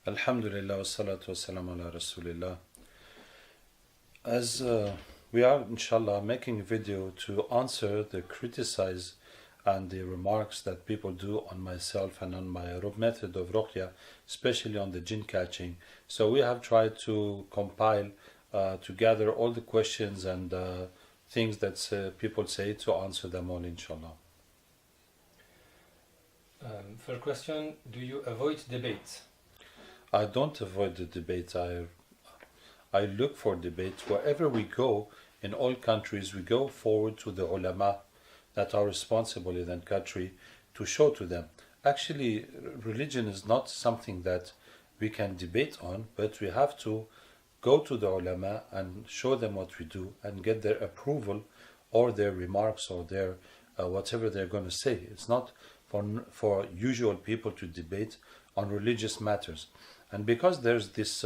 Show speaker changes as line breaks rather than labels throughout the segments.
Alhamdulillah wa salatu wa salam ala Rasulillah. As we are inshallah making a video to answer the criticize and the remarks that people do on myself and on my method of Ruqyah, especially on the Jinn Catching. So we have tried to compile to gather all the questions and things that people say to answer them all inshallah.
First question, do you avoid debate?
I don't avoid the debate. I look for debate. Wherever we go, in all countries, we go forward to the ulama that are responsible in that country to show to them. Actually, religion is not something that we can debate on, but we have to go to the ulama and show them what we do and get their approval or their remarks or their whatever they're going to say. It's not for usual people to debate on religious matters. And because there's this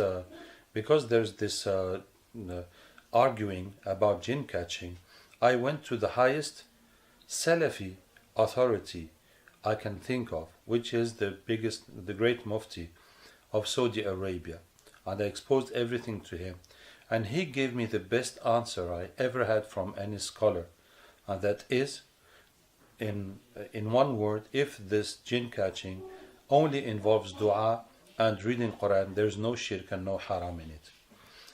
arguing about jinn catching, I went to the highest Salafi authority I can think of, which is the great Mufti of Saudi Arabia, and I exposed everything to him, and he gave me the best answer I ever had from any scholar, and that is, in one word, if this jinn catching only involves dua and reading Quran, there's no shirk and no haram in it.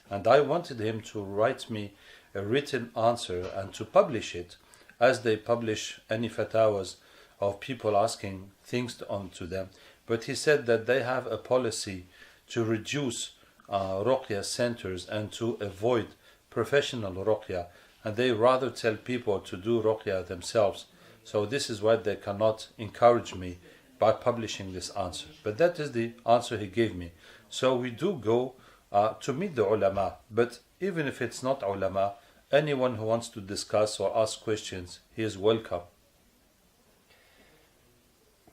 And I wanted him to write me a written answer and to publish it as they publish any fatawas of people asking things onto them. But he said that they have a policy to reduce Ruqyah centers and to avoid professional Ruqyah, and they rather tell people to do Ruqyah themselves. So this is why they cannot encourage me by publishing this answer. But that is the answer he gave me. So we do go to meet the ulama, but even if it's not ulama, anyone who wants to discuss or ask questions, he is welcome.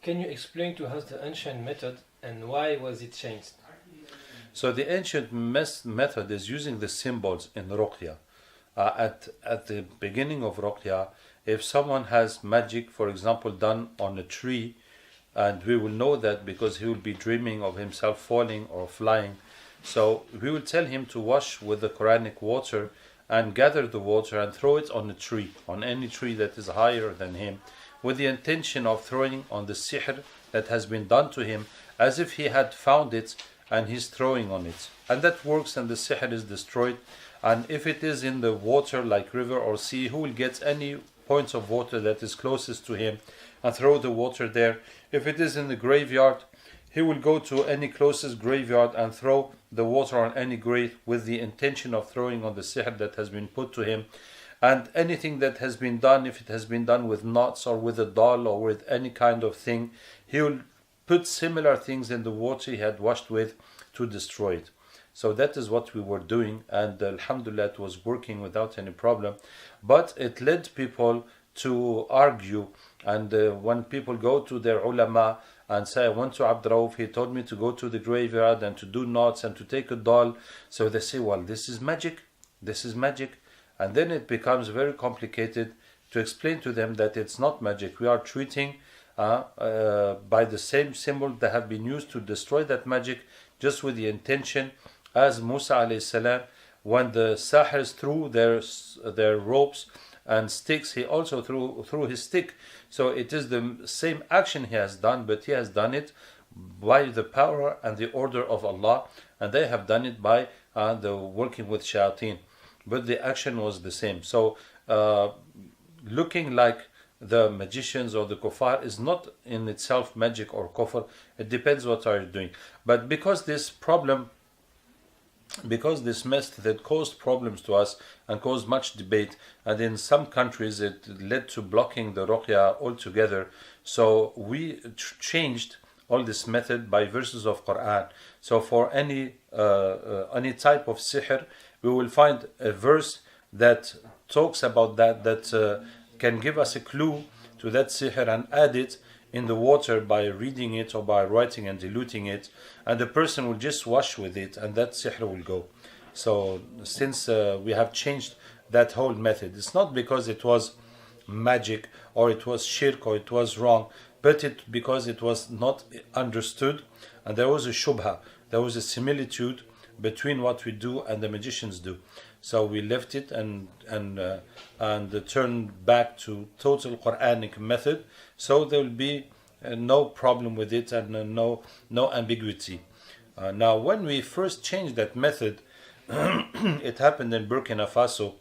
Can you explain to us the ancient method and why was it changed?
So the ancient method is using the symbols in Ruqyah. At the beginning of Ruqyah, if someone has magic, for example, done on a tree, and we will know that because he will be dreaming of himself falling or flying. So we will tell him to wash with the Quranic water and gather the water and throw it on a tree, on any tree that is higher than him, with the intention of throwing on the sihr that has been done to him, as if he had found it and he's throwing on it. And that works and the sihr is destroyed. And if it is in the water like river or sea, who will get any points of water that is closest to him and throw the water there. If it is in the graveyard, he will go to any closest graveyard and throw the water on any grave with the intention of throwing on the sihr that has been put to him. And anything that has been done, if it has been done with knots or with a doll or with any kind of thing, he will put similar things in the water he had washed with to destroy it. So that is what we were doing, and alhamdulillah it was working without any problem. But it led people to argue, and when people go to their ulama and say, I went to Abd Rauf, he told me to go to the graveyard and to do knots and to take a doll. So they say, well, this is magic, this is magic. And then it becomes very complicated to explain to them that it's not magic. We are treating by the same symbol that have been used to destroy that magic, just with the intention, as Musa alayhi salam, when the Sahirs threw their ropes and sticks, he also threw his stick. So it is the same action he has done, but he has done it by the power and the order of Allah, and they have done it by the working with shayateen. But the action was the same. So looking like the magicians or the kuffar is not in itself magic or kufr. It depends what are you doing. But because this method that caused problems to us and caused much debate, and in some countries it led to blocking the ruqyah altogether, so we changed all this method by verses of Quran. So for any type of sihr, we will find a verse that talks about that can give us a clue to that sihr and add it in the water by reading it or by writing and diluting it, and the person will just wash with it and that sihr will go. So since we have changed that whole method, it's not because it was magic or it was shirk or it was wrong, but because it was not understood and there was a shubha, there was a similitude between what we do and the magicians do. So we left it and turned back to total Quranic method. So there will be no problem with it and no ambiguity. Now, when we first changed that method, it happened in Burkina Faso,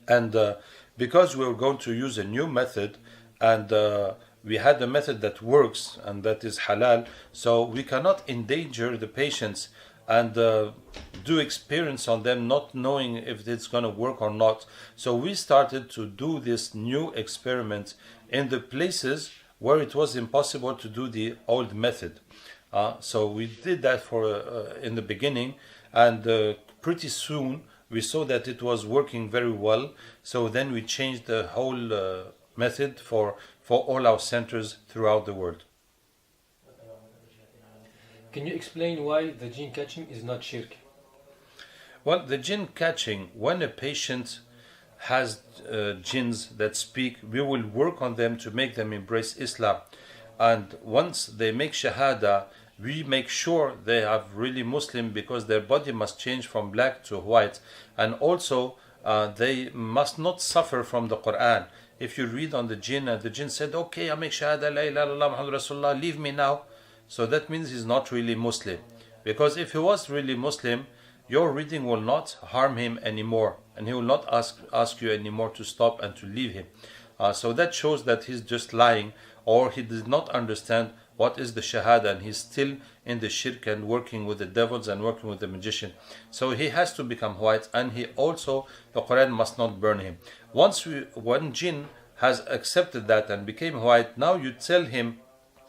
and because we were going to use a new method, and we had a method that works and that is halal, so we cannot endanger the patients and do experience on them not knowing if it's going to work or not. So we started to do this new experiment in the places where it was impossible to do the old method. So we did that in the beginning, and pretty soon we saw that it was working very well. So then we changed the whole method for all our centers throughout the world.
Can you explain why the jinn catching is not shirk?
Well, the jinn catching, when a patient has jinns that speak, we will work on them to make them embrace Islam. And once they make shahada, we make sure they are really Muslim, because their body must change from black to white. And also, they must not suffer from the Quran. If you read on the jinn and the jinn said, okay, I make shahada, la ilaha illallah, Muhammad Rasulullah, leave me now. So that means he's not really Muslim. Because if he was really Muslim, your reading will not harm him anymore, and he will not ask you anymore to stop and to leave him. So that shows that he's just lying, or he did not understand what is the shahada, and he's still in the shirk and working with the devils and working with the magician. So he has to become white, and he also, the Quran must not burn him. One jinn has accepted that and became white, now you tell him,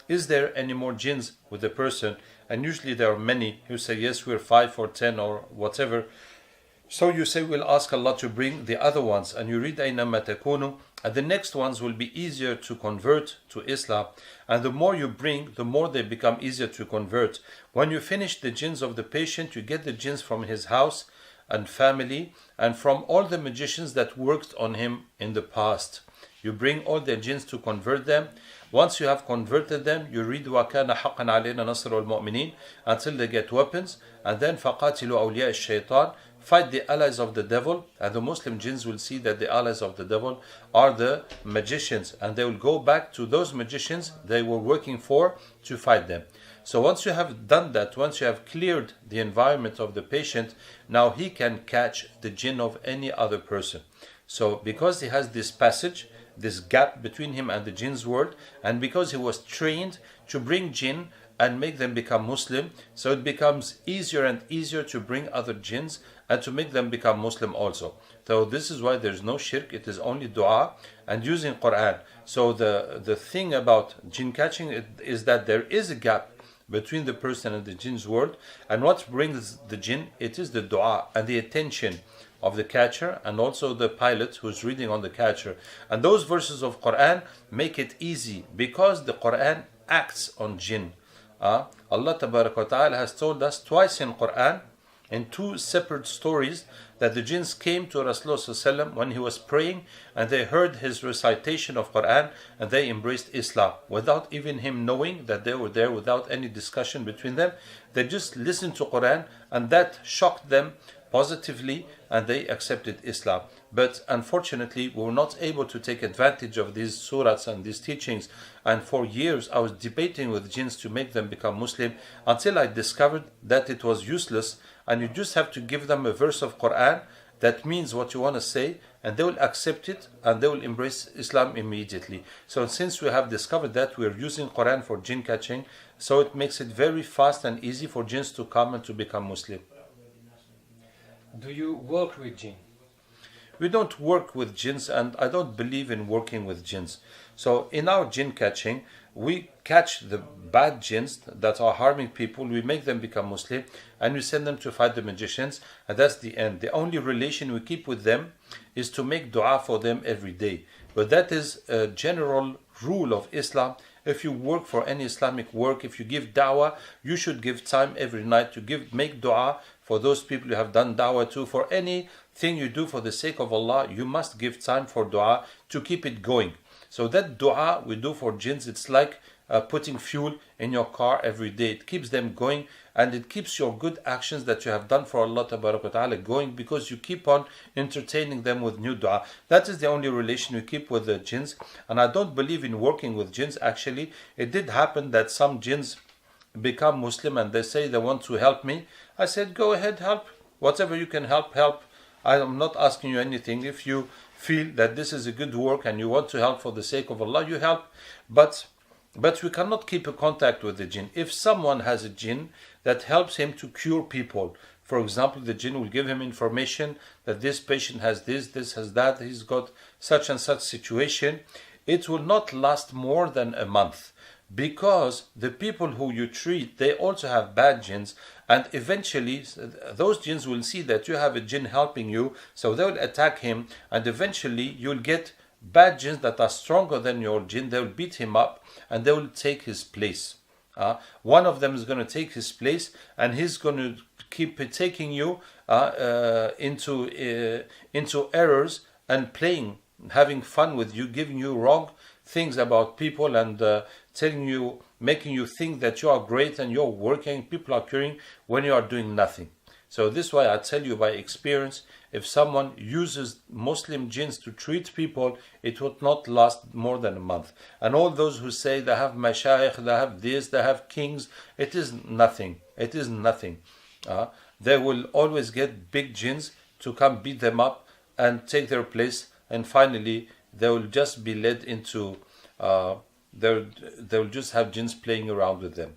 is there any more jinns with the person? And usually there are many who say, yes, we're 5 or 10 or whatever. So you say, we'll ask Allah to bring the other ones. And you read, أَيْنَمَا تَكُونُوا, and the next ones will be easier to convert to Islam. And the more you bring, the more they become easier to convert. When you finish the jinns of the patient, you get the jinns from his house and family, and from all the magicians that worked on him in the past. You bring all the jinns to convert them. Once you have converted them, you read وَكَانَ حَقًّا عَلَيْنَا نَصْرُ الْمُؤْمِنِينَ until they get weapons, and then فَقَاتِلُوا أَوْلِيَاءَ الشَّيْطَانِ, fight the allies of the devil. And the Muslim jinns will see that the allies of the devil are the magicians, and they will go back to those magicians they were working for to fight them. So once you have done that, once you have cleared the environment of the patient, now he can catch the jinn of any other person. So because he has this passage, this gap between him and the jinn's world, and because he was trained to bring jinn and make them become Muslim, so it becomes easier and easier to bring other jinns and to make them become Muslim also. So this is why there's no shirk, it is only dua and using Quran. So the thing about jinn catching is that there is a gap between the person and the jinn's world, and what brings the jinn, it is the dua and the attention of the catcher, and also the pilot who's reading on the catcher. And those verses of Quran make it easy, because the Quran acts on jinn. Allah Tabarak wa Ta'ala has told us twice in Quran, in 2 separate stories, that the jinns came to Rasulullah when he was praying, and they heard his recitation of Quran, and they embraced Islam without even him knowing that they were there, without any discussion between them. They just listened to Quran, and that shocked them positively, and they accepted Islam. But unfortunately, we were not able to take advantage of these surahs and these teachings, and for years I was debating with jinns to make them become Muslim, until I discovered that it was useless, and you just have to give them a verse of Quran that means what you want to say, and they will accept it, and they will embrace Islam immediately. So since we have discovered that, we are using Quran for jinn catching, so it makes it very fast and easy for jinns to come and to become Muslim.
Do you work with jinn?
we don't work with jinns, and I don't believe in working with jinns. So in our jinn catching, we catch the bad jinns that are harming people, we make them become Muslim, and we send them to fight the magicians, and that's the end. The only relation we keep with them is to make dua for them every day. But that is a general rule of Islam. If you work for any Islamic work, if you give da'wah, you should give time every night to make dua for those people you have done da'wah to. For anything you do for the sake of Allah, you must give time for dua to keep it going. So that dua we do for jinns, it's like putting fuel in your car every day. It keeps them going, and it keeps your good actions that you have done for Allah Ta'ala going, because you keep on entertaining them with new dua. That is the only relation we keep with the jinns. And I don't believe in working with jinns. Actually, it did happen that some jinns become Muslim and they say they want to help me. I said, go ahead, help. Whatever you can help. I am not asking you anything. If you feel that this is a good work and you want to help for the sake of Allah, you help. But we cannot keep a contact with the jinn. If someone has a jinn that helps him to cure people, for example, the jinn will give him information that this patient has this has that, he's got such and such situation, it will not last more than a month. Because the people who you treat, they also have bad jinns, and eventually those jinns will see that you have a jinn helping you, so they will attack him, and eventually you'll get bad jinns that are stronger than your jinn. They will beat him up and they will take his place. One of them is going to take his place, and he's going to keep taking you into errors and playing, having fun with you, giving you wrong things about people, and telling you, making you think that you are great and you're working, people are curing when you are doing nothing. So this is why I tell you by experience, if someone uses Muslim jinns to treat people, it would not last more than a month. And all those who say they have mashayikh, they have this, they have kings, it is nothing. It is nothing. They will always get big jinns to come beat them up and take their place, and finally they will just be led into they will just have jinns playing around with them.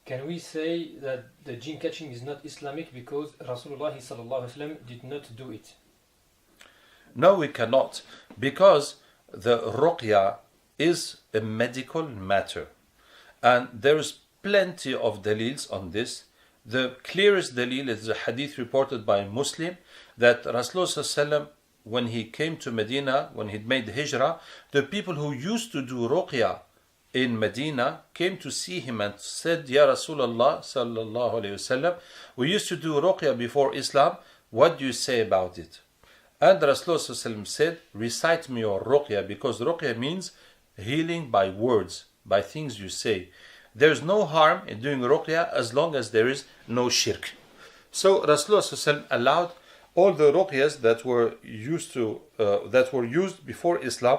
Can we say that the jinn catching is not Islamic because Rasulullah ﷺ did not do it?
No, we cannot, because the ruqyah is a medical matter, and there is plenty of dalils on this. The clearest dalil is the hadith reported by Muslim that Rasulullah ﷺ, when he came to Medina, when he made hijrah, the people who used to do ruqyah in Medina came to see him and said, Ya Rasulullah sallallahu alayhi wasallam, we used to do ruqyah before Islam, what do you say about it? And Rasulullah sallallahu alayhi wasallam said, recite me your ruqyah, because ruqyah means healing by words, by things you say. There's no harm in doing ruqyah as long as there is no shirk. So Rasulullah sallallahu alayhi wasallam allowed all the ruqyahs that were used before Islam,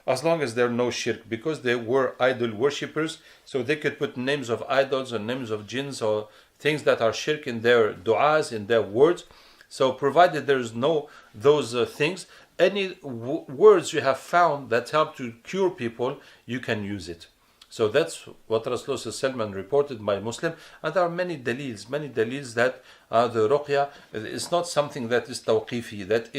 as long as there are no shirk, because they were idol worshippers, so they could put names of idols or names of jinns or things that are shirk in their du'as, in their words. So provided there is no those things, any words you have found that help to cure people, you can use it. So that's what Rasulullah reported by Muslim, and there are many dalils that the ruqyah is not something that is tawqifi, that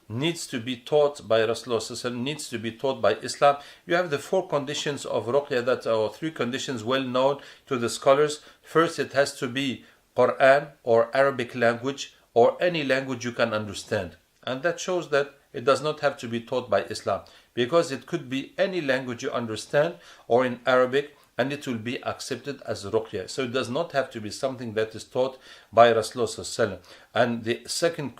needs to be taught by Rasulullah, needs to be taught by Islam. You have the 4 conditions of ruqyah, that are 3 conditions well known to the scholars. First, it has to be Quran or Arabic language or any language you can understand, and that shows that it does not have to be taught by Islam, because it could be any language you understand or in Arabic, and it will be accepted as ruqyah. So it does not have to be something that is taught by Rasulullah. And the second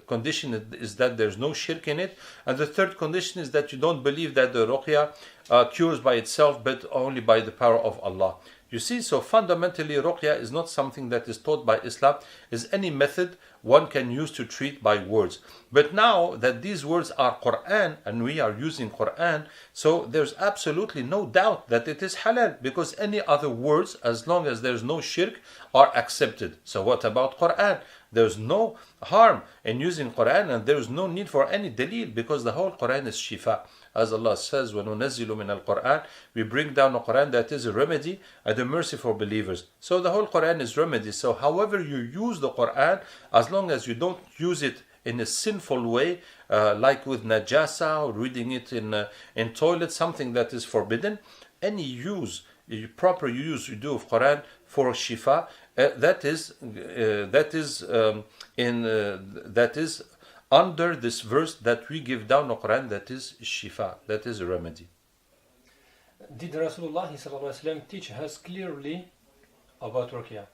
condition is that there's no shirk in it. And the third condition is that you don't believe that the ruqyah cures by itself, but only by the power of Allah. You see, so fundamentally ruqyah is not something that is taught by Islam, is any method one can use to treat by words. But now that these words are Quran and we are using Quran, so there's absolutely no doubt that it is halal, because any other words, as long as there's no shirk, are accepted. So what about Quran? There's no harm in using Quran, and there is no need for any dalil, because the whole Quran is shifa. As Allah says, وَنُنَزِّلُ مِنَ الْقُرْآنِ, we bring down a Quran that is a remedy and a mercy for believers. So the whole Quran is remedy. So however you use the Quran, as long as you don't use it in a sinful way, like with najasa, or reading it in toilet, something that is forbidden. Any proper use you do of Quran for shifa, that is under this verse that we give down the Quran, that is shifa, that is a remedy.
Did Rasulullah ﷺ teach us clearly about Ruqyah?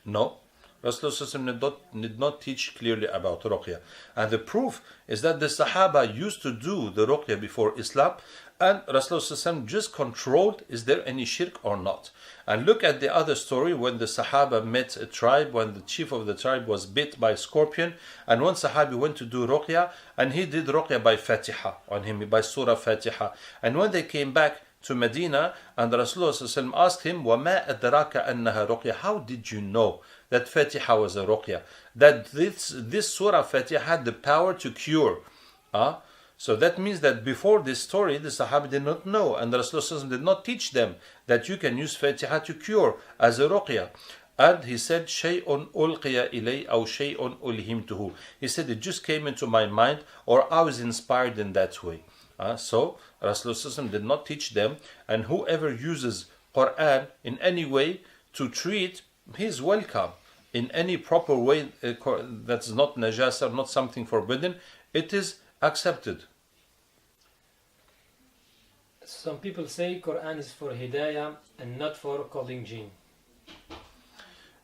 No. Rasulullah did not teach clearly about Ruqyah. And the proof is that the Sahaba used to do the Ruqyah before Islam, and Rasulullah just controlled, is there any shirk or not? And look at the other story when the Sahaba met a tribe, when the chief of the tribe was bit by a scorpion, and one Sahabi went to do Ruqyah, and he did Ruqyah by Fatiha on him, by Surah Fatiha. And when they came back to Medina, and Rasulullah asked him, وَمَا أَدْرَاكَ أَنَّهَا رُقْيَةٌ, how did you know that Fatiha was a Ruqyah? That this Surah Fatiha had the power to cure. So that means that before this story, the Sahaba did not know, and the Rasulullah did not teach them that you can use Fatiha to cure as a Ruqyah. And he said, شَيْءٌ أُلْقِيَ إِلَيْ أَوْ شَيْءٌ أُلْهِمْتُهُ. He said, it just came into my mind, or I was inspired in that way. So Rasulullah did not teach them, and whoever uses Quran in any way to treat, he is welcome. In any proper way that's not najasa, not something forbidden, it is accepted.
Some people say Quran is for hidayah and not for calling jinn.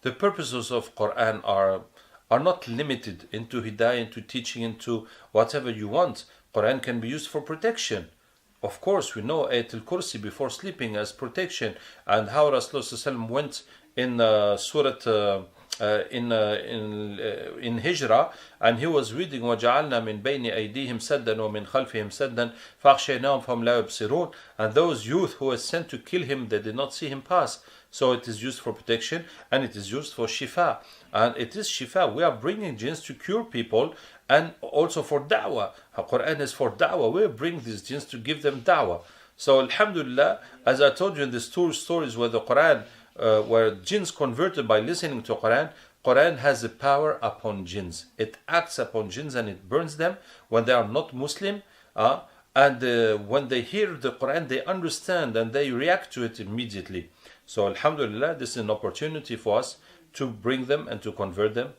The purposes of Quran are not limited into hidayah, into teaching, into whatever you want. Quran can be used for protection. Of course, we know Ayatul Kursi before sleeping as protection, and how Rasulullah went in Surah in Hijrah, and he was reading وَجَعَلْنَا مِنْ بَيْنِ أَيْدِيهِمْ سَدًّا وَمِنْ خَلْفِهِمْ سَدًّا فَأَغْشَيْنَاهُمْ فَهُمْ لَا يُبْصِرُونَ. And those youth who were sent to kill him, they did not see him pass. So it is used for protection, and it is used for shifa. And it is shifa. We are bringing jinns to cure people, and also for da'wah. Quran is for da'wah. We bring these jinns to give them da'wah. So alhamdulillah, as I told you in these two stories where the Quran, where jinns converted by listening to Quran, Quran has a power upon jinns. It acts upon jinns and it burns them when they are not Muslim. And when they hear the Quran, they understand and they react to it immediately. So alhamdulillah, this is an opportunity for us to bring them and to convert them.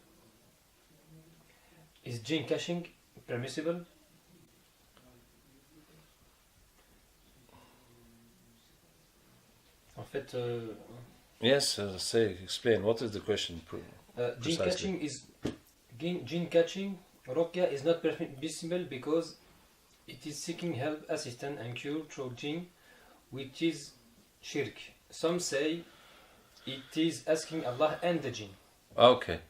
Is Jinn Catching permissible? En fait,
yes, explain. What is the question?
Jinn Catching, Ruqyah is not permissible because it is seeking help, assistance and cure through jinn, which is shirk. Some say it is asking Allah and the jinn.
Okay.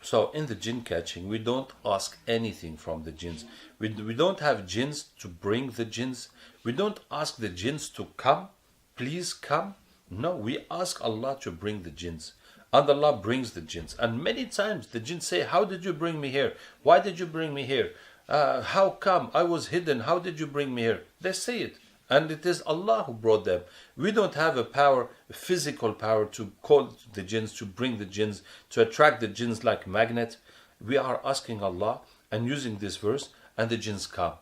So in the Jinn Catching, we don't ask anything from the jinns. We don't have jinns to bring the jinns. We don't ask the jinns to come. Please come. No, we ask Allah to bring the jinns. And Allah brings the jinns. And many times the jinns say, how did you bring me here? Why did you bring me here? How come? I was hidden. How did you bring me here? They say it. And it is Allah who brought them. We don't have a physical power to call the jinns, to bring the jinns, to attract the jinns like magnet. We are asking Allah and using this verse, and the jinns come.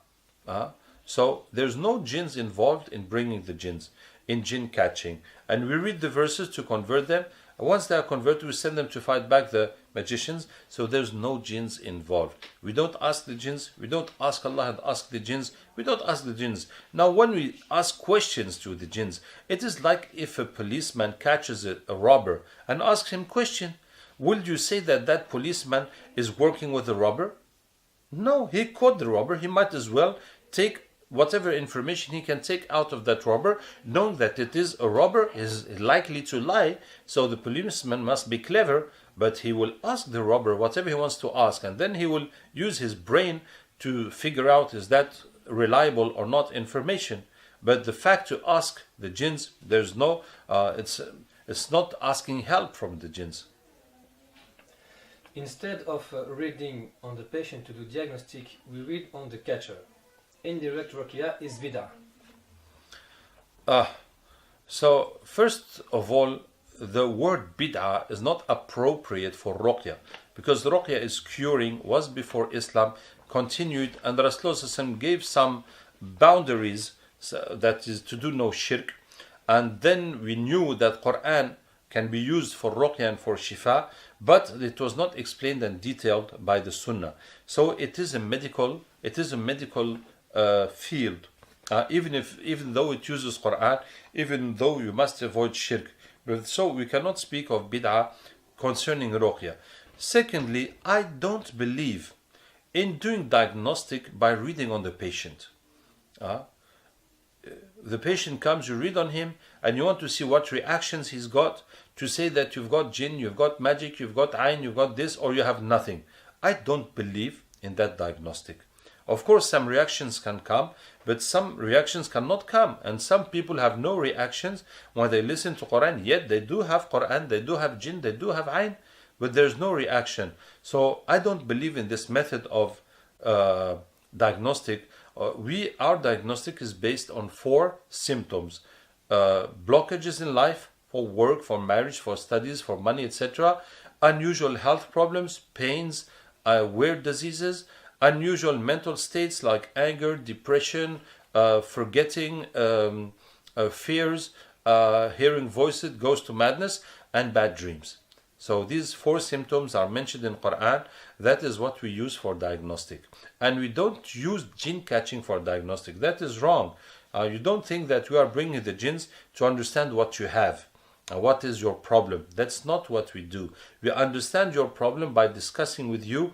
So there's no jinns involved in bringing the jinns, in Jinn Catching. And we read the verses to convert them. Once they are converted, we send them to fight back the magicians. So there's no jinns involved. We don't ask the jinns. We don't ask Allah and ask the jinns. We don't ask the jinns. Now when we ask questions to the jinns, it is like if a policeman catches a robber and asks him question. Will you say that that policeman is working with the robber? No, he caught the robber. He might as well take whatever information he can take out of that robber, knowing that it is a robber, is likely to lie. So the policeman must be clever, but he will ask the robber whatever he wants to ask, and then he will use his brain to figure out is that reliable or not information. But the fact to ask the jinns, there's no, it's not asking help from the jinns.
Instead of reading on the patient to do diagnostic, we read on the catcher. Indirect Ruqyah is bid'ah.
So first of all, the word bid'ah is not appropriate for ruqyah, because ruqyah is curing, was before Islam, continued, and the Rasulullah gave some boundaries, so that is to do no shirk. And then we knew that Quran can be used for ruqyah and for shifa, but it was not explained and detailed by the Sunnah. So it is a medical field. Even though it uses Quran, even though you must avoid shirk. But so we cannot speak of bid'ah concerning ruqyah. Secondly, I don't believe in doing diagnostic by reading on the patient. The patient comes, you read on him, and you want to see what reactions he's got, to say that you've got jinn, you've got magic, you've got ayn, you've got this, or you have nothing. I don't believe in that diagnostic. Of course, some reactions can come, but some reactions cannot come. And some people have no reactions when they listen to Quran, yet they do have Quran, they do have jinn, they do have ayn, but there's no reaction. So I don't believe in this method of diagnostic. Our diagnostic is based on 4 symptoms: blockages in life, for work, for marriage, for studies, for money, etc., unusual health problems, pains, weird diseases, unusual mental states like anger, depression, forgetting, fears, hearing voices, goes to madness, and bad dreams. So these 4 symptoms are mentioned in Quran. That is what we use for diagnostic. And we don't use jinn catching for diagnostic. That is wrong. You don't think that we are bringing the jinns to understand what you have. What is your problem? That's not what we do. We understand your problem by discussing with you,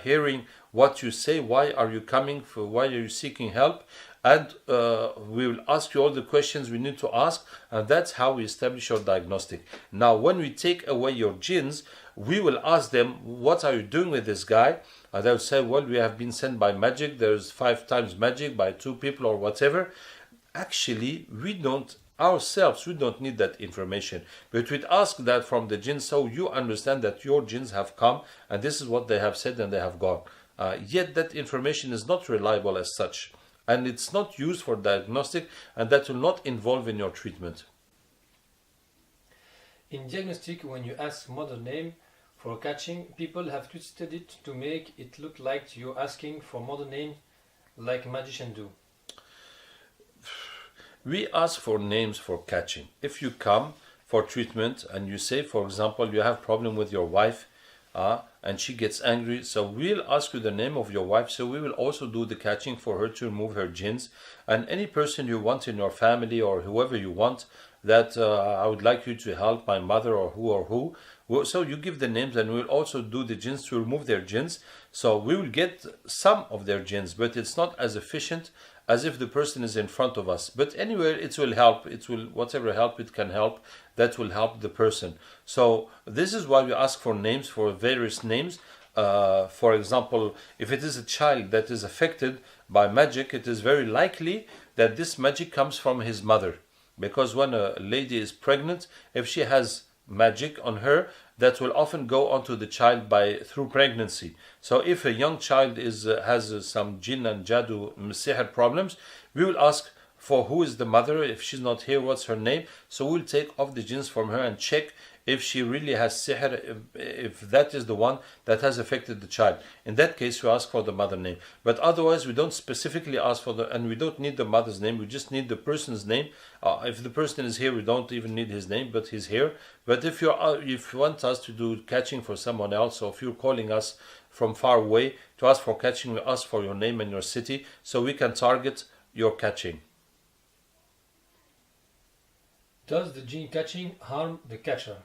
hearing what you say, why are you coming, why are you seeking help, and we will ask you all the questions we need to ask, and that's how we establish your diagnostic. Now, when we take away your jinns, we will ask them, what are you doing with this guy? And they'll say, well, we have been sent by magic, there's 5 times magic by 2 people or whatever. Actually, we don't need that information, but we'd ask that from the jinn, so you understand that your jinns have come and this is what they have said and they have gone. Yet that information is not reliable as such, and it's not used for diagnostic, and that will not involve in your treatment.
In diagnostic, when you ask mother name for catching, people have twisted it to make it look like you're asking for mother name like magicians do.
We ask for names for catching. If you come for treatment and you say, for example, you have problem with your wife and she gets angry, so we'll ask you the name of your wife, so we will also do the catching for her to remove her jinns. And any person you want in your family or whoever you want that I would like you to help, my mother or who, so you give the names, and we'll also do the jinns to remove their jinns. So we will get some of their jinns, but it's not as efficient as if the person is in front of us. But anyway, it will help. It will, whatever help it can help, that will help the person. So this is why we ask for names, for various names. For example, if it is a child that is affected by magic, it is very likely that this magic comes from his mother. Because when a lady is pregnant, if she has magic on her, that will often go onto the child through pregnancy. So if a young child has some jinn and jadoo sihr problems, we will ask for who is the mother. If she's not here, what's her name? So we'll take off the jinns from her and check if she really has sihr, if that is the one that has affected the child. In that case, we ask for the mother name. But otherwise, we don't specifically ask for and we don't need the mother's name. We just need the person's name. If the person is here, we don't even need his name, but he's here. But if you want us to do catching for someone else, or if you're calling us from far away to ask for catching, we ask for your name and your city, so we can target your catching.
Does the jinn catching harm the catcher?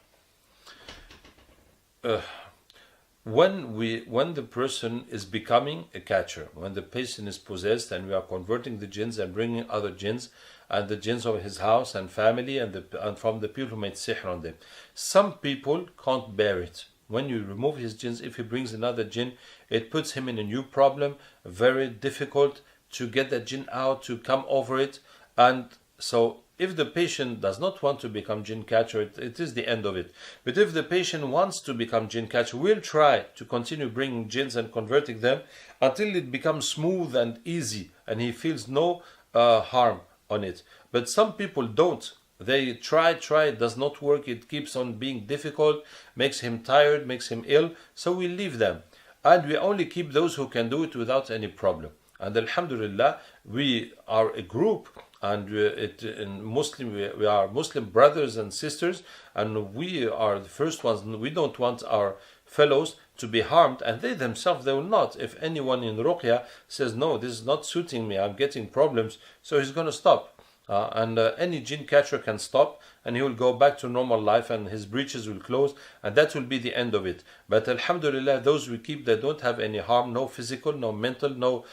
When the person is becoming a catcher, when the person is possessed and we are converting the jinns and bringing other jinns and the jinns of his house and family and from the people who made sihr on them, some people can't bear it. When you remove his jinns, if he brings another jinn, it puts him in a new problem, very difficult to get that jinn out, to come over it. And so if the patient does not want to become jinn catcher, it is the end of it. But if the patient wants to become jinn catcher, we'll try to continue bringing jinns and converting them until it becomes smooth and easy and he feels no harm on it. But some people don't. they try, it does not work, it keeps on being difficult, makes him tired, makes him ill, so we leave them. And we only keep those who can do it without any problem. And Alhamdulillah, we are a group, and we are Muslim brothers and sisters, and we are the first ones. We don't want our fellows to be harmed, and they themselves, they will not. If anyone in Ruqyah says, no, this is not suiting me, I'm getting problems, so he's going to stop. And any jinn catcher can stop, and he will go back to normal life, and his breaches will close, and that will be the end of it. But Alhamdulillah, those we keep, they don't have any harm, no physical, no mental, no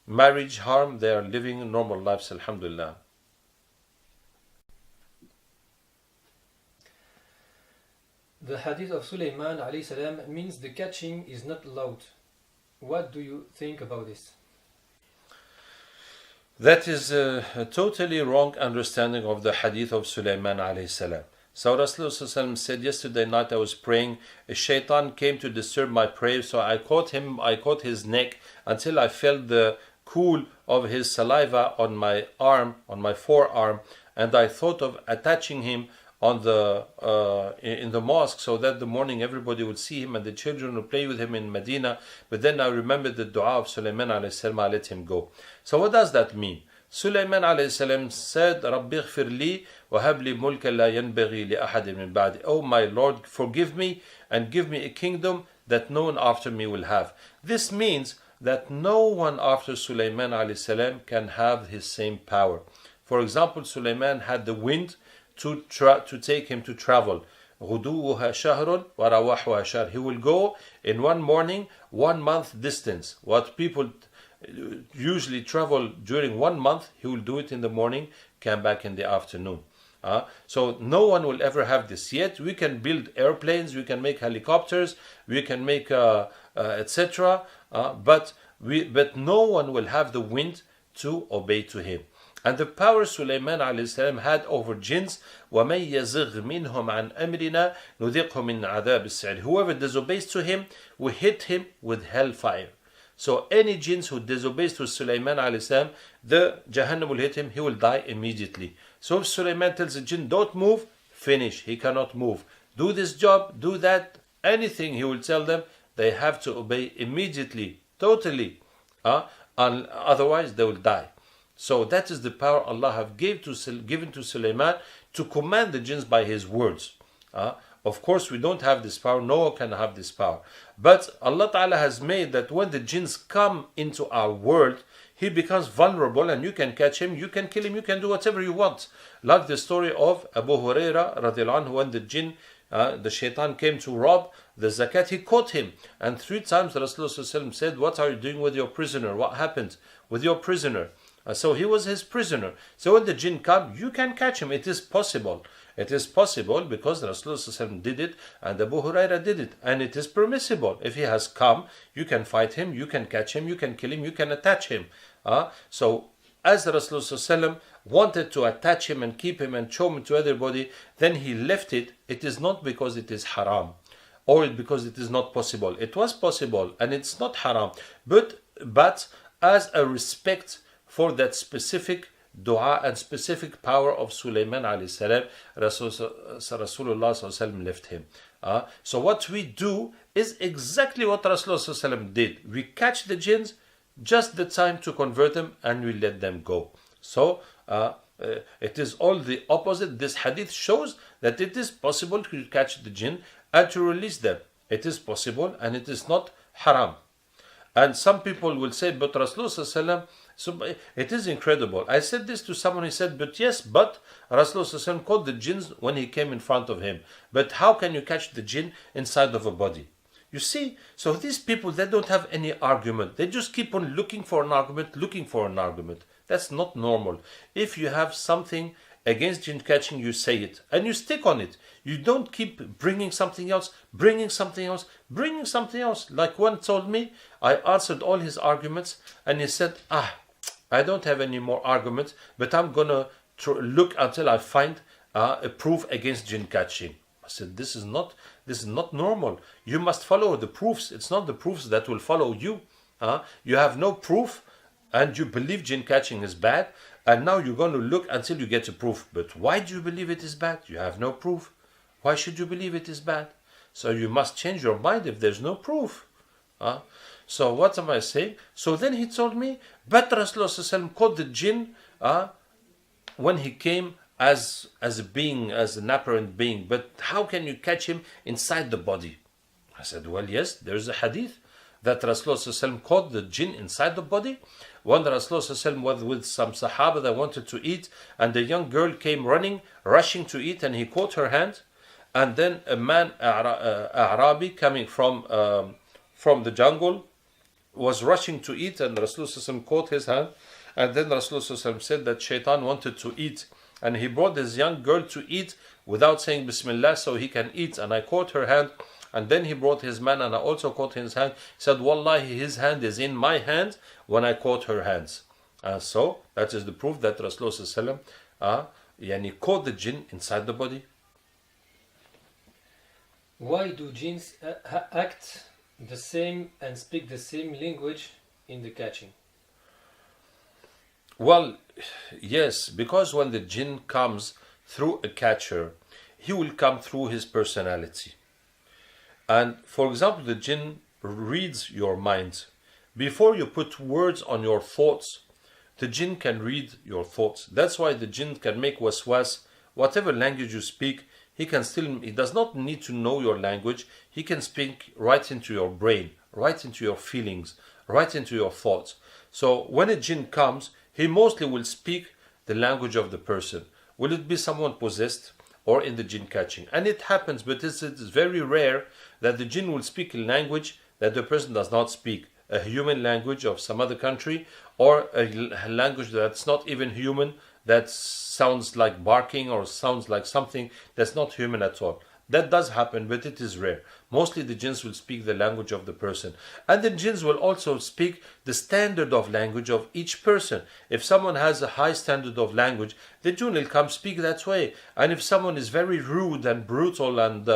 marriage harm. They are living normal lives, Alhamdulillah.
The hadith of Sulaiman alayhi salam means the catching is not allowed. What do you think about this?
That is a totally wrong understanding of the hadith of Sulaiman alayhi salam. So Rasulullah said, yesterday night I was praying, a shaitan came to disturb my prayer, so I caught his neck until I felt the cool of his saliva on my arm, on my forearm, and I thought of attaching him on in the mosque, so that the morning everybody would see him and the children would play with him in Medina. But then I remembered the dua of Sulaiman alayhi salam, I let him go. So what does that mean? Sulaiman alayhi salam said, Rabbi ighfir li wa hab li mulka la yanbaghi li ahadin min ba'di. Oh my Lord, forgive me and give me a kingdom that no one after me will have. This means that no one after Sulaiman alayhi salam can have his same power. For example, Sulaiman had the wind to take him to travel. غُدُوُّهَا شَهْرٌ وَرَوَاحُهَا شَهْرٌ. He will go in one morning, 1 month distance. What people usually travel during 1 month, he will do it in the morning, come back in the afternoon. So no one will ever have this. Yet we can build airplanes, we can make helicopters, we can make etc. But no one will have the wind to obey to him. And the power Sulaiman alayhi salam had over jinns, وَمَن يَزِغْ مِنْهُمْ عَنْ أَمْرِنَا نُذِقْهُ مِنْ عَذَابِ السَّعِيرِ. Whoever disobeys to him, we hit him with hellfire. So any jinns who disobeys to Sulaiman alayhi salam, the Jahannam will hit him, he will die immediately. So if Sulaiman tells the jinn, don't move, finish, he cannot move. Do this job, do that, anything he will tell them, they have to obey immediately, totally. And otherwise they will die. So that is the power Allah have given to Sulaiman to command the jinns by his words. Of course, we don't have this power. No one can have this power. But Allah Ta'ala has made that when the jinns come into our world, he becomes vulnerable, and you can catch him, you can kill him, you can do whatever you want. Like the story of Abu Huraira radiallahu anhu, when the jinn, the shaitan came to rob the zakat, he caught him. And 3 times Rasulullah said, what are you doing with your prisoner? What happened with your prisoner? So he was his prisoner. So when the jinn come, you can catch him. It is possible. It is possible because Rasulullah did it and Abu Huraira did it. And it is permissible. If he has come, you can fight him, you can catch him, you can kill him, you can attach him. So as Rasulullah wanted to attach him and keep him and show him to everybody, then he left it. It is not because it is haram or because it is not possible. It was possible and it's not haram. But as a respect for that specific dua and specific power of Sulaiman alayhi salam, Rasulullah left him. So what we do is exactly what Rasulullah did. We catch the jinns, just the time to convert them, and we let them go. So it is all the opposite. This hadith shows that it is possible to catch the jinn and to release them. It is possible and it is not haram. And some people will say, but Rasulullah, so it is incredible. I said this to someone, he said, but Rasulullah caught the jinns when he came in front of him. But how can you catch the jinn inside of a body? You see, so these people, they don't have any argument. They just keep on looking for an argument. That's not normal. If you have something against jinn catching, you say it and you stick on it. You don't keep bringing something else. Like one told me, I answered all his arguments and he said, I don't have any more arguments, but I'm gonna look until I find a proof against jinn catching. I said, this is not normal. You must follow the proofs. It's not the proofs that will follow you. You have no proof and you believe jinn catching is bad. And now you're going to look until you get a proof. But why do you believe it is bad? You have no proof. Why should you believe it is bad? So you must change your mind if there's no proof. So what am I saying? So then he told me, but Rasulullah caught the jinn when he came as a being, as an apparent being. But how can you catch him inside the body? I said, well, yes, there's a hadith that Rasulullah caught the jinn inside the body. When Rasulullah was with some Sahaba that wanted to eat, and the young girl came running, rushing to eat, and he caught her hand. And then a man, Arabi, coming from the jungle, was rushing to eat, and Rasulullah caught his hand. And then Rasulullah said that Shaitan wanted to eat, and he brought this young girl to eat without saying Bismillah, so he can eat. And I caught her hand, and then he brought his man, and I also caught his hand. He said, Wallahi, his hand is in my hand when I caught her hands. So that is the proof that Rasulullah caught the jinn inside the body.
Why do jinns act the same and speak the same language in the catching?
Well, yes, because when the jinn comes through a catcher, he will come through his personality. And for example, the jinn reads your mind. Before you put words on your thoughts, the jinn can read your thoughts. That's why the jinn can make waswas. Whatever language you speak, he does not need to know your language. He can speak right into your brain, right into your feelings, right into your thoughts. So when a jinn comes, he mostly will speak the language of the person. Will it be someone possessed or in the jinn catching? And it happens, but it's very rare that the jinn will speak a language that the person does not speak. A human language of some other country, or a language that's not even human, that sounds like barking or sounds like something that's not human at all. That does happen, but it is rare. Mostly the jinns will speak the language of the person. And the jinns will also speak the standard of language of each person. If someone has a high standard of language, the jinn will come speak that way. And if someone is very rude and brutal and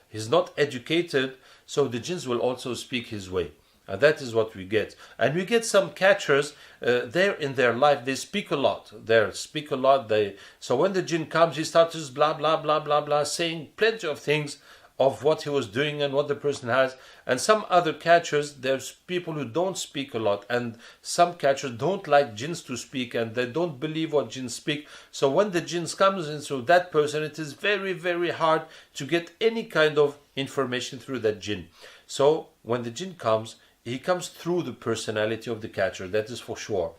he's not educated, so the jinns will also speak his way. And that is what we get. And we get some catchers, there in their life, they speak a lot. So when the jinn comes, he starts just blah, blah, blah, blah, blah, saying plenty of things of what he was doing and what the person has. And some other catchers, there's people who don't speak a lot. And some catchers don't like jinns to speak, and they don't believe what jinns speak. So when the jinns comes into that person, it is very, very hard to get any kind of information through that jinn. So when the jinn comes, he comes through the personality of the catcher, that is for sure.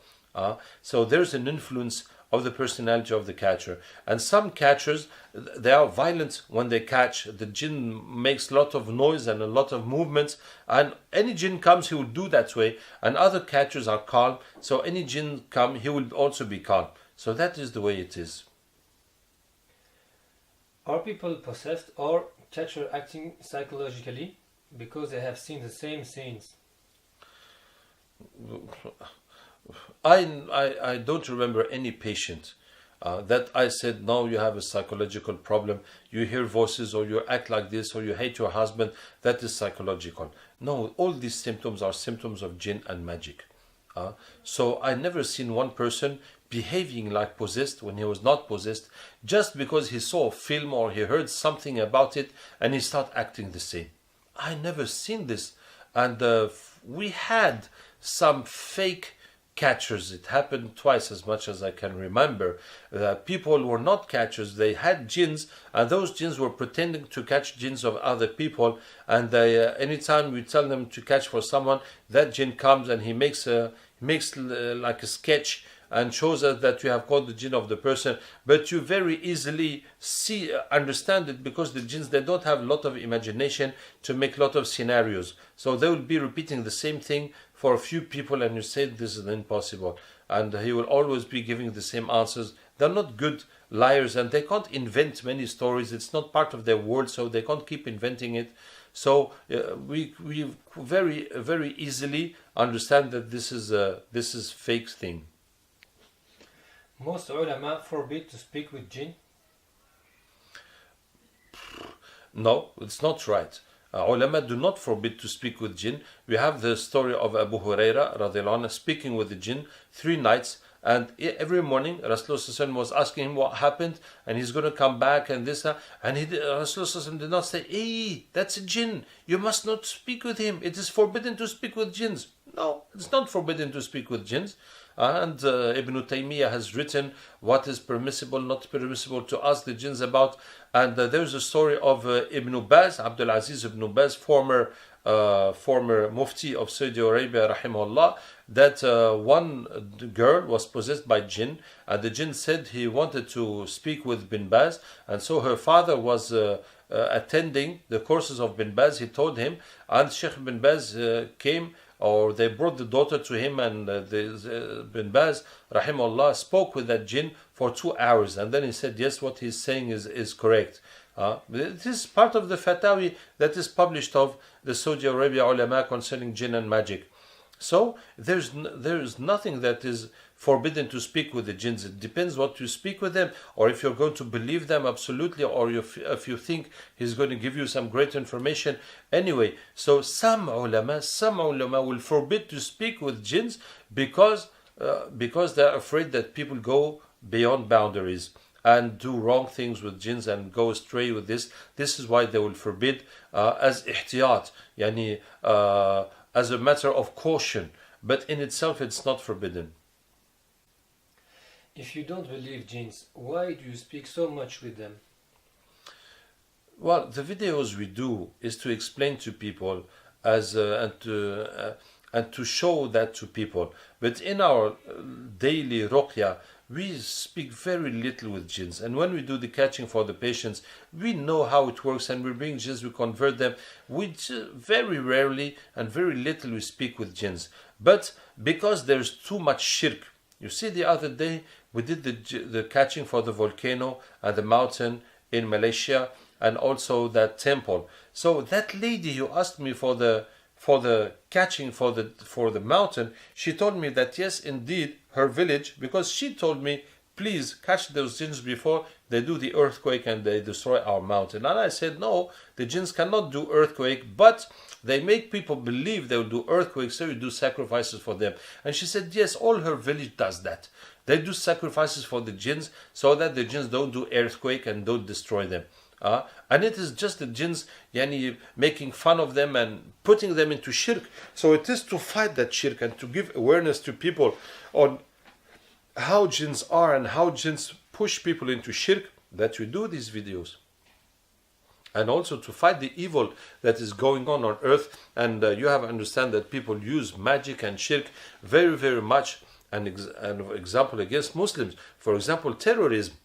So there's an influence of the personality of the catcher. And some catchers, they are violent when they catch. The jinn makes a lot of noise and a lot of movements. And any jinn comes, he will do that way. And other catchers are calm. So any jinn come, he will also be calm. So that is the way it is.
Are people possessed or catcher acting psychologically because they have seen the same scenes?
I don't remember any patient that I said, no, you have a psychological problem, you hear voices, or you act like this, or you hate your husband, that is psychological. No, all these symptoms are symptoms of jinn and magic. So I never seen one person behaving like possessed when he was not possessed, just because he saw a film or he heard something about it and he started acting the same. I never seen this. And we had some fake catchers. It happened twice, as much as I can remember. People were not catchers, they had jinns, and those jinns were pretending to catch jinns of other people. And they, anytime we tell them to catch for someone, that jinn comes and he makes like a sketch and shows us that you have caught the jinn of the person. But you very easily understand it, because the jinns, they don't have a lot of imagination to make a lot of scenarios. So they will be repeating the same thing for a few people, and you say this is impossible. And he will always be giving the same answers. They're not good liars, and they can't invent many stories. It's not part of their world, so they can't keep inventing it. So we very, very easily understand that this is fake thing.
Most ulama forbid to speak with jinn.
No, it's not right. Ulama do not forbid to speak with jinn. We have the story of Abu Huraira radiallahu anhu speaking with the jinn 3 nights, And every morning Rasulullah was asking him what happened, and he's going to come back and this, and Rasulullah did not say, hey, that's a jinn, you must not speak with him, it is forbidden to speak with jinns. No, it's not forbidden to speak with jinns. And Ibn Taymiyyah has written what is permissible, not permissible to ask the jinns about. And there's a story of Ibn Baz, Abdul Aziz Ibn Baz, former Mufti of Saudi Arabia, rahimahullah, that one girl was possessed by jinn, and the jinn said he wanted to speak with Bin Baz, and so her father was attending the courses of Bin Baz. He told him, and Sheikh Bin Baz came, or they brought the daughter to him, and Bin Baz, rahimahullah, spoke with that jinn for 2 hours, and then he said, yes, what he's saying is correct. It is part of the fatawi that is published of the Saudi Arabia ulama concerning jinn and magic. So there's nothing that is forbidden to speak with the jinns. It depends what you speak with them, or if you're going to believe them absolutely, or if you think he's going to give you some great information. Anyway, so some ulama will forbid to speak with jinns because they're afraid that people go beyond boundaries and do wrong things with jinns and go astray with this. This is why they will forbid as ihtiyat, yani as a matter of caution, but in itself it's not forbidden.
If you don't believe jinns, why do you speak so much with them?
Well, the videos we do is to explain to people and to show that to people. But in our daily ruqyah, we speak very little with jinns, and when we do the catching for the patients, we know how it works, and we bring jinns, we convert them. We very rarely and very little we speak with jinns, but because there's too much shirk. You see, the other day we did the catching for the volcano and the mountain in Malaysia, and also that temple. So that lady who asked me for the catching for the mountain, she told me that yes, indeed, her village, because she told me, please catch those jinns before they do the earthquake and they destroy our mountain. And I said, no, the jinns cannot do earthquake, but they make people believe they will do earthquakes, so you do sacrifices for them. And she said, yes, all her village does that. They do sacrifices for the jinns so that the jinns don't do earthquake and don't destroy them. And it is just the jinns making fun of them and putting them into shirk. So it is to fight that shirk and to give awareness to people on how jinns are and how jinns push people into shirk that we do these videos. And also to fight the evil that is going on earth. And you have to understand that people use magic and shirk very, very much. An example against Muslims, for example, terrorism.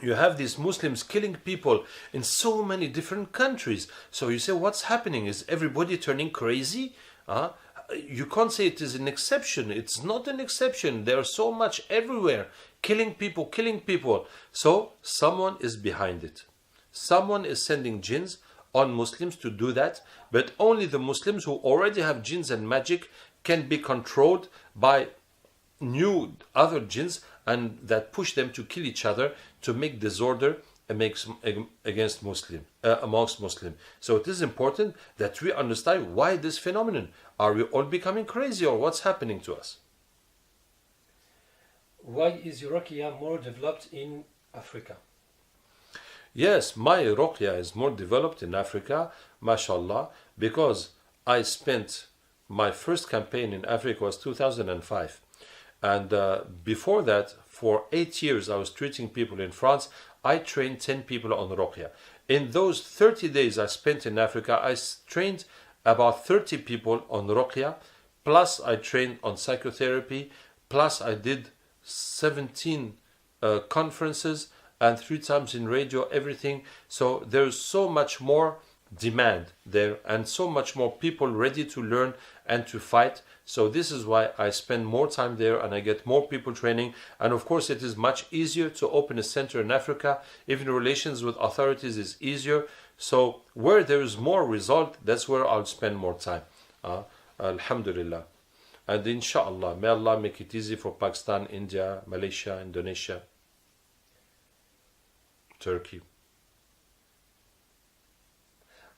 You have these Muslims killing people in so many different countries. So you say, what's happening? Is everybody turning crazy? You can't say it is an exception. It's not an exception. There's so much everywhere. Killing people. So someone is behind it. Someone is sending jinns on Muslims to do that. But only the Muslims who already have jinns and magic can be controlled by new other jinns, and that push them to kill each other, to make disorder against amongst Muslims. So it is important that we understand why this phenomenon. Are we all becoming crazy, or what's happening to us?
Why is ruqyah more developed in Africa?
Yes, my ruqyah is more developed in Africa, mashallah, because I spent my first campaign in Africa was 2005. And before that, for 8 years, I was treating people in France. I trained 10 people on ruqyah. In those 30 days I spent in Africa, I trained about 30 people on ruqyah, plus I trained on psychotherapy, plus I did 17 conferences and 3 times in radio, everything. So there's so much more demand there and so much more people ready to learn and to fight. So this is why I spend more time there and I get more people training. And of course it is much easier to open a center in Africa. Even relations with authorities is easier. So where there is more result, that's where I'll spend more time. Alhamdulillah. And inshallah, may Allah make it easy for Pakistan, India, Malaysia, Indonesia, Turkey.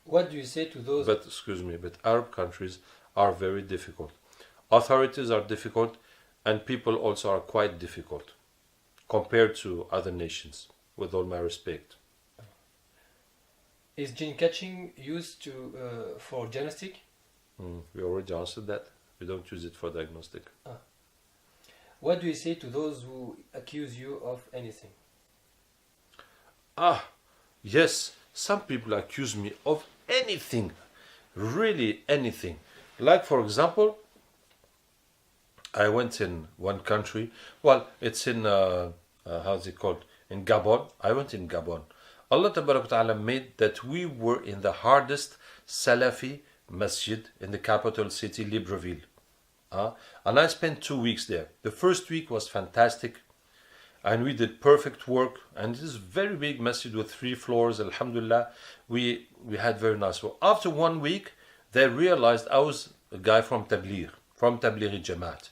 What do you say to those?
But Arab countries are very difficult. Authorities are difficult. and people also are quite difficult compared to other nations, with all my respect.
Is Jinn catching used for diagnostic?
We already answered that. We don't use it for diagnostic.
What do you say to those who accuse you of anything?
Yes, some people accuse me of anything, really anything. Like, for example, I went in one country. Well, it's in, how's it called? In Gabon. I went in Gabon. Allah Ta'ala made that we were in the hardest Salafi masjid in the capital city, Libreville. And I spent 2 weeks there. The first week was fantastic, and we did perfect work. And it is a very big masjid with 3 floors. Alhamdulillah, we had very nice work. After 1 week, they realized I was a guy from Tabligh Jamaat.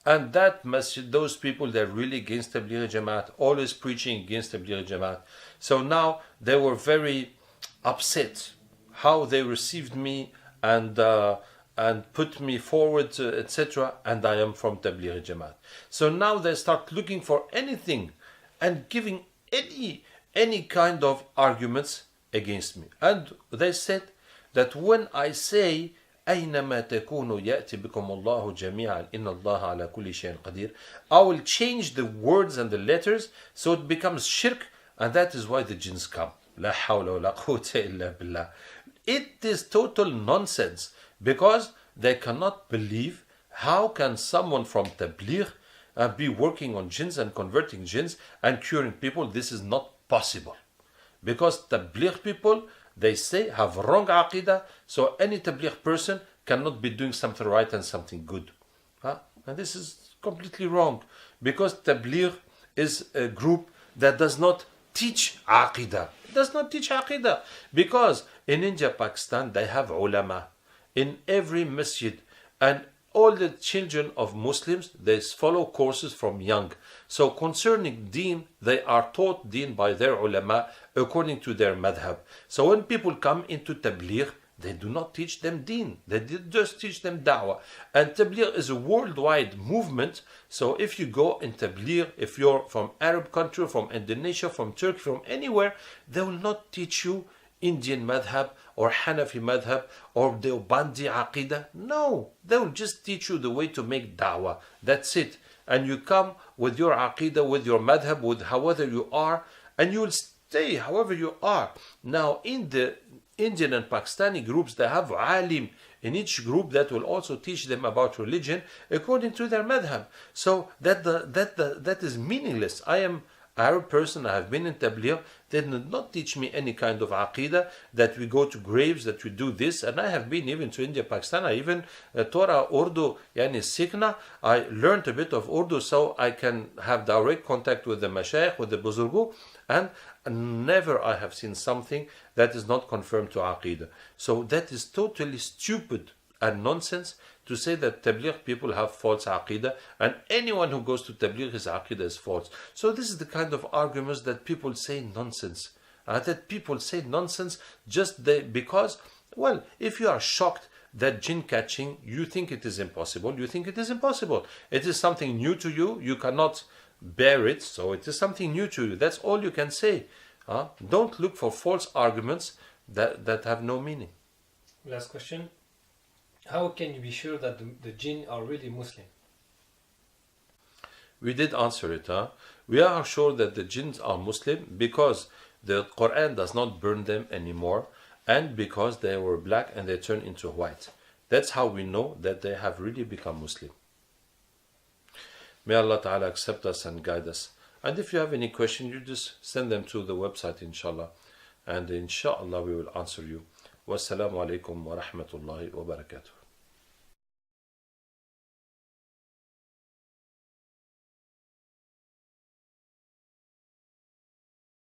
And that masjid, those people, they're really against Tabligh Jamaat, always preaching against Tabligh Jamaat. So now they were very upset how they received me and put me forward, etc. And I am from Tabligh Jamaat. So now they start looking for anything and giving any kind of arguments against me. And they said that when I say أينما تكونوا يأتي بكم الله جميعا إن الله على كل شيء قدير, I will change the words and the letters so it becomes shirk, and that is why the jinns come. لا حول ولا قوة إلا بالله. It is total nonsense, because they cannot believe how can someone from Tabligh be working on jinns and converting jinns and curing people. This is not possible, because Tabligh people, they say, have wrong aqidah, so any Tabligh person cannot be doing something right and something good. And this is completely wrong, because Tabligh is a group that does not teach aqidah. It does not teach aqidah, because in India, Pakistan, they have ulama in every masjid, and all the children of Muslims, they follow courses from young. So concerning deen, they are taught deen by their ulama according to their madhab. So when people come into Tabligh, they do not teach them deen. They just teach them da'wah. And Tabligh is a worldwide movement. So if you go in Tabligh, if you're from Arab country, from Indonesia, from Turkey, from anywhere, they will not teach you Indian madhab or Hanafi madhab or Deobandi aqidah. No, they will just teach you the way to make da'wah. That's it. And you come with your aqidah, with your madhab, with however you are, and you will stay however you are. Now, in the Indian and Pakistani groups, they have alim in each group that will also teach them about religion according to their madhab. So that is meaningless. I am Arab person, I have been in Tabligh. They did not teach me any kind of aqidah, that we go to graves, that we do this. And I have been even to India, Pakistan. I even Torah, Urdu, yani Sikhna. I learned a bit of Urdu so I can have direct contact with the Mashayikh, with the Buzurgu. And never I have seen something that is not confirmed to aqidah. So that is totally stupid and nonsense to say that Tabligh people have false aqidah, and anyone who goes to Tabligh, his aqidah is false. So this is the kind of arguments that people say nonsense. That people say nonsense just because, well, if you are shocked that jinn catching, you think it is impossible, you think it is impossible. It is something new to you, you cannot bear it, so it is something new to you. That's all you can say. Don't look for false arguments that have no meaning.
Last question. How can you be sure that the jinn are really Muslim?
We did answer it. We are sure that the jinns are Muslim because the Quran does not burn them anymore, and because they were black and they turned into white. That's how we know that they have really become Muslim. May Allah Ta'ala accept us and guide us. And if you have any question, you just send them to the website, inshallah. And inshallah we will answer you. Wassalamu alaikum wa rahmatullahi wa barakatuh.